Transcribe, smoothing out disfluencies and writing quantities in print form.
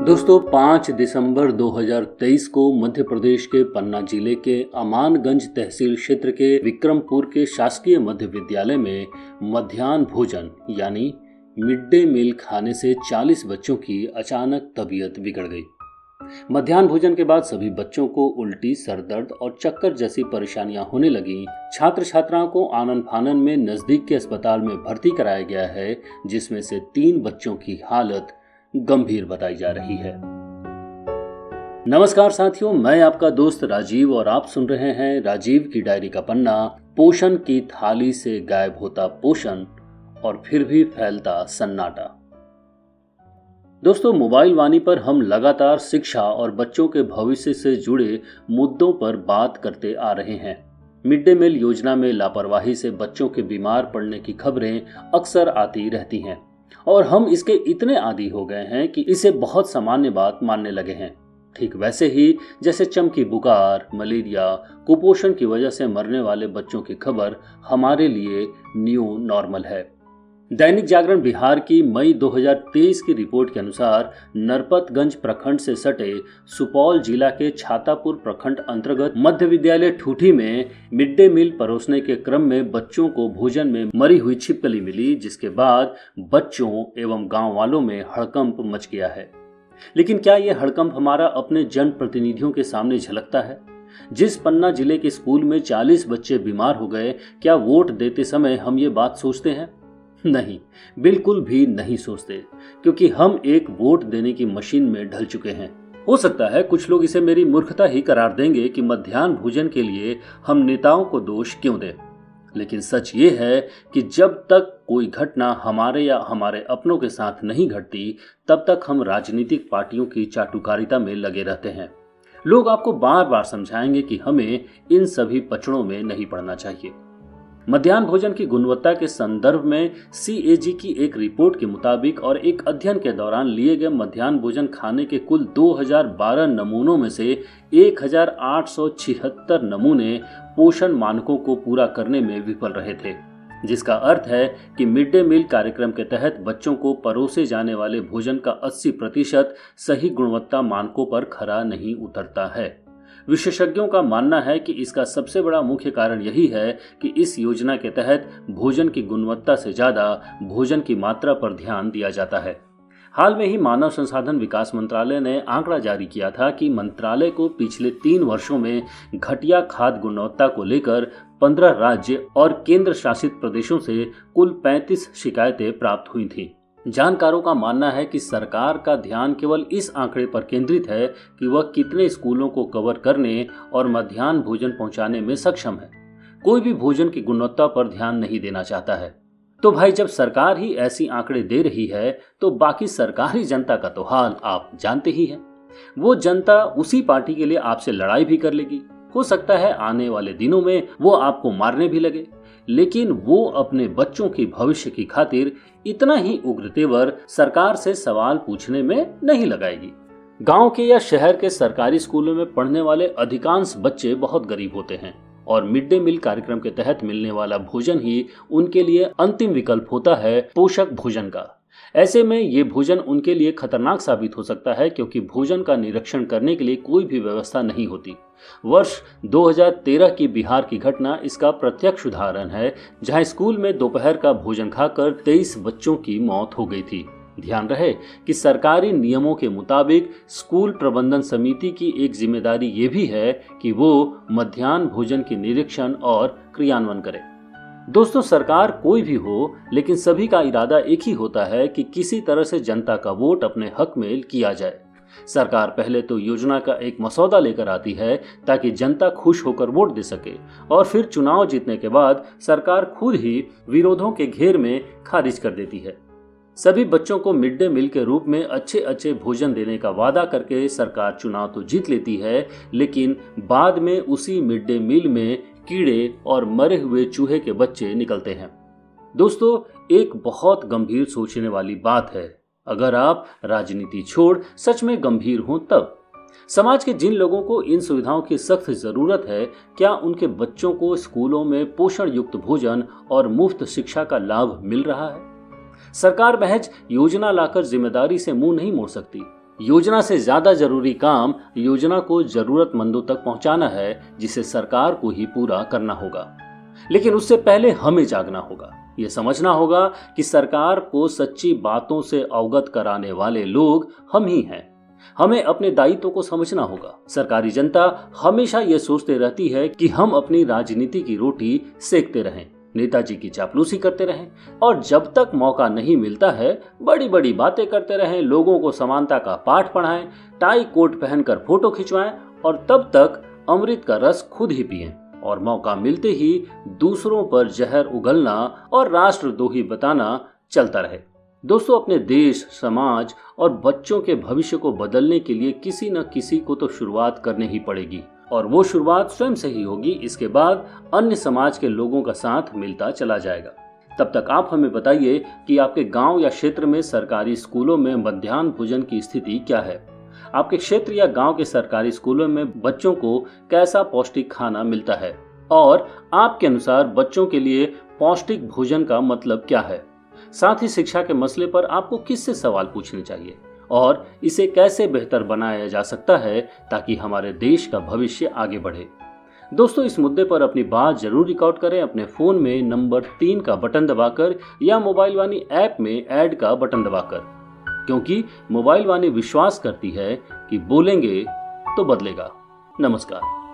दोस्तों 5 दिसंबर 2023 को मध्य प्रदेश के पन्ना जिले के अमानगंज तहसील क्षेत्र के विक्रमपुर के शासकीय मध्य विद्यालय में मध्याह्न भोजन यानी मिड डे मील खाने से 40 बच्चों की अचानक तबीयत बिगड़ गई। मध्याह्न भोजन के बाद सभी बच्चों को उल्टी, सर दर्द और चक्कर जैसी परेशानियां होने लगी। छात्र छात्राओं को आनन फानन में नजदीक के अस्पताल में भर्ती कराया गया है, जिसमें से 3 बच्चों की हालत गंभीर बताई जा रही है। नमस्कार साथियों, मैं आपका दोस्त राजीव और आप सुन रहे हैं राजीव की डायरी का पन्ना। पोषण की थाली से गायब होता पोषण और फिर भी फैलता सन्नाटा। दोस्तों, मोबाइल वाणी पर हम लगातार शिक्षा और बच्चों के भविष्य से जुड़े मुद्दों पर बात करते आ रहे हैं। मिड डे मील योजना में लापरवाही से बच्चों के बीमार पड़ने की खबरें अक्सर आती रहती हैं और हम इसके इतने आदी हो गए हैं कि इसे बहुत सामान्य बात मानने लगे हैं। ठीक वैसे ही जैसे चमकी बुखार, मलेरिया, कुपोषण की वजह से मरने वाले बच्चों की खबर हमारे लिए न्यू नॉर्मल है। दैनिक जागरण बिहार की मई 2023 की रिपोर्ट के अनुसार नरपतगंज प्रखंड से सटे सुपौल जिला के छातापुर प्रखंड अंतर्गत मध्य विद्यालय ठूठी में मिड डे मील परोसने के क्रम में बच्चों को भोजन में मरी हुई छिपकली मिली, जिसके बाद बच्चों एवं गांव वालों में हड़कंप मच गया है। लेकिन क्या यह हड़कंप हमारा अपने जनप्रतिनिधियों के सामने झलकता है? जिस पन्ना जिले के स्कूल में 40 बच्चे बीमार हो गए, क्या वोट देते समय हम ये बात सोचते हैं? नहीं, बिल्कुल भी नहीं सोचते, क्योंकि हम एक वोट देने की मशीन में ढल चुके हैं। हो सकता है कुछ लोग इसे मेरी मूर्खता ही करार देंगे कि मध्याह्न भोजन के लिए हम नेताओं को दोष क्यों दें, लेकिन सच ये है कि जब तक कोई घटना हमारे या हमारे अपनों के साथ नहीं घटती, तब तक हम राजनीतिक पार्टियों की चाटुकारिता में लगे रहते हैं। लोग आपको बार बार समझाएंगे कि हमें इन सभी पचड़ों में नहीं पड़ना चाहिए। मध्याह्न भोजन की गुणवत्ता के संदर्भ में CAG की एक रिपोर्ट के मुताबिक और एक अध्ययन के दौरान लिए गए मध्याह्न भोजन खाने के कुल 2012 नमूनों में से 1876 नमूने पोषण मानकों को पूरा करने में विफल रहे थे, जिसका अर्थ है कि मिड डे मील कार्यक्रम के तहत बच्चों को परोसे जाने वाले भोजन का 80% सही गुणवत्ता मानकों पर खरा नहीं उतरता है। विशेषज्ञों का मानना है कि इसका सबसे बड़ा मुख्य कारण यही है कि इस योजना के तहत भोजन की गुणवत्ता से ज्यादा भोजन की मात्रा पर ध्यान दिया जाता है। हाल में ही मानव संसाधन विकास मंत्रालय ने आंकड़ा जारी किया था कि मंत्रालय को पिछले 3 वर्षों में घटिया खाद्य गुणवत्ता को लेकर 15 राज्य और केंद्र शासित प्रदेशों से कुल 35 शिकायतें प्राप्त हुई थीं। जानकारों का मानना है कि सरकार का ध्यान केवल इस आंकड़े पर केंद्रित है कि वह कितने स्कूलों को कवर करने और मध्याह्न भोजन पहुंचाने में सक्षम है। कोई भी भोजन की गुणवत्ता पर ध्यान नहीं देना चाहता है। तो भाई, जब सरकार ही ऐसी आंकड़े दे रही है तो बाकी सरकारी जनता का तो हाल आप जानते ही हैं। वो जनता उसी पार्टी के लिए आपसे लड़ाई भी कर लेगी। हो सकता है आने वाले दिनों में वो आपको मारने भी लगे, लेकिन वो अपने बच्चों की भविष्य की खातिर इतना ही उग्र तेवर सरकार से सवाल पूछने में नहीं लगाएगी। गांव के या शहर के सरकारी स्कूलों में पढ़ने वाले अधिकांश बच्चे बहुत गरीब होते हैं और मिड डे मील कार्यक्रम के तहत मिलने वाला भोजन ही उनके लिए अंतिम विकल्प होता है पोषक भोजन का। ऐसे में ये भोजन उनके लिए खतरनाक साबित हो सकता है, क्योंकि भोजन का निरीक्षण करने के लिए कोई भी व्यवस्था नहीं होती। वर्ष 2013 की बिहार की घटना इसका प्रत्यक्ष उदाहरण है, जहां स्कूल में दोपहर का भोजन खाकर 23 बच्चों की मौत हो गई थी। ध्यान रहे कि सरकारी नियमों के मुताबिक स्कूल प्रबंधन समिति की एक जिम्मेदारी ये भी है कि वो मध्याह्न भोजन के निरीक्षण और क्रियान्वयन करे। दोस्तों, सरकार कोई भी हो, लेकिन सभी का इरादा एक ही होता है कि किसी तरह से जनता का वोट अपने हक में किया जाए। सरकार पहले तो योजना का एक मसौदा लेकर आती है ताकि जनता खुश होकर वोट दे सके, और फिर चुनाव जीतने के बाद सरकार खुद ही विरोधों के घेर में खारिज कर देती है। सभी बच्चों को मिड डे मील के रूप में अच्छे अच्छे भोजन देने का वादा करके सरकार चुनाव तो जीत लेती है, लेकिन बाद में उसी मिड डे मील में कीड़े और मरे हुए चूहे के बच्चे निकलते हैं। दोस्तों, एक बहुत गंभीर सोचने वाली बात है। अगर आप राजनीति छोड़ सच में गंभीर हों तब समाज के जिन लोगों को इन सुविधाओं की सख्त जरूरत है, क्या उनके बच्चों को स्कूलों में पोषण युक्त भोजन और मुफ्त शिक्षा का लाभ मिल रहा है? सरकार महज योजना लाकर जिम्मेदारी से मुंह नहीं मोड़ सकती। योजना से ज्यादा जरूरी काम योजना को जरूरतमंदों तक पहुंचाना है, जिसे सरकार को ही पूरा करना होगा। लेकिन उससे पहले हमें जागना होगा। ये समझना होगा कि सरकार को सच्ची बातों से अवगत कराने वाले लोग हम ही हैं। हमें अपने दायित्व को समझना होगा। सरकारी जनता हमेशा ये सोचते रहती है कि हम अपनी राजनीति की रोटी सेकते रहें, नेताजी की चापलूसी करते रहें और जब तक मौका नहीं मिलता है बड़ी बड़ी बातें करते रहें, लोगों को समानता का पाठ पढ़ाएं, टाई कोट पहनकर फोटो खिंचवाएं और तब तक अमृत का रस खुद ही पिएं और मौका मिलते ही दूसरों पर जहर उगलना और राष्ट्रद्रोही बताना चलता रहे। दोस्तों, अपने देश, समाज और बच्चों के भविष्य को बदलने के लिए किसी न किसी को तो शुरुआत करनी ही पड़ेगी और वो शुरुआत स्वयं से ही होगी। इसके बाद अन्य समाज के लोगों का साथ मिलता चला जाएगा। तब तक आप हमें बताइए कि आपके गांव या क्षेत्र में सरकारी स्कूलों में मध्याह्न भोजन की स्थिति क्या है। आपके क्षेत्र या गांव के सरकारी स्कूलों में बच्चों को कैसा पौष्टिक खाना मिलता है और आपके अनुसार बच्चों के लिए पौष्टिक भोजन का मतलब क्या है। साथ ही शिक्षा के मसले पर आपको किससे सवाल पूछने चाहिए और इसे कैसे बेहतर बनाया जा सकता है ताकि हमारे देश का भविष्य आगे बढ़े। दोस्तों, इस मुद्दे पर अपनी बात जरूर रिकॉर्ड करें अपने फोन में नंबर 3 का बटन दबाकर या मोबाइल वाणी ऐप में ऐड का बटन दबाकर, क्योंकि मोबाइल वाणी विश्वास करती है कि बोलेंगे तो बदलेगा। नमस्कार।